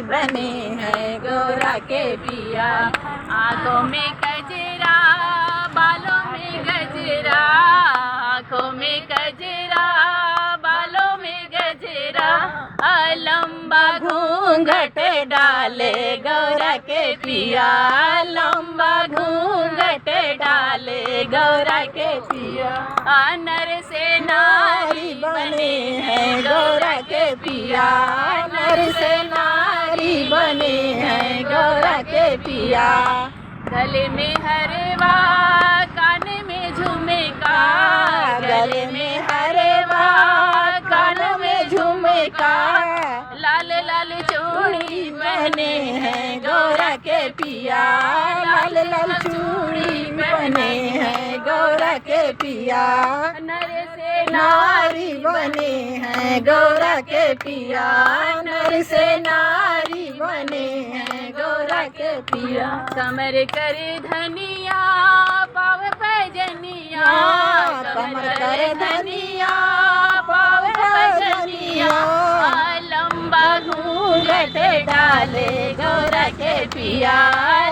बने हैं गौरा के पिया। आँखों में गजरा, बालों में गजरा, आँखों में गजरा, बालों में गजरा, लंबा घूंघट डाले गौरा के पिया, लंबा घूंघट डाले गौरा के पिया। नर से नारी बने हैं गौरा के पिया, नर से नारी बने हैं गौरा के पिया। गले में हरवा, कान में झुमका, गले में हरवा, कान में झुमका, लाल लाल चूड़ी पहने हैं गौरा के पिया, लाल लाल चूड़ी पहने हैं गौरा के पिया। नर से नारी बने हैं गौरा के पिया, नर से नारी बने हैं गौरा के पिया। कमर कर धनिया, पाव पैजनिया, कमर कर धनिया, पाव पैजनिया, लंबा घूंघट डाले गौरा के पिया,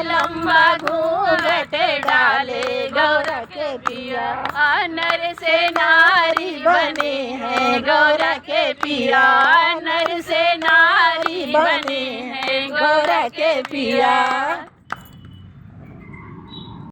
लंबा घूंघट डाले गौरा के पिया। नर से नारी बने हैं गौरा के पिया, नर से नारी बने हैं गौरा के पिया।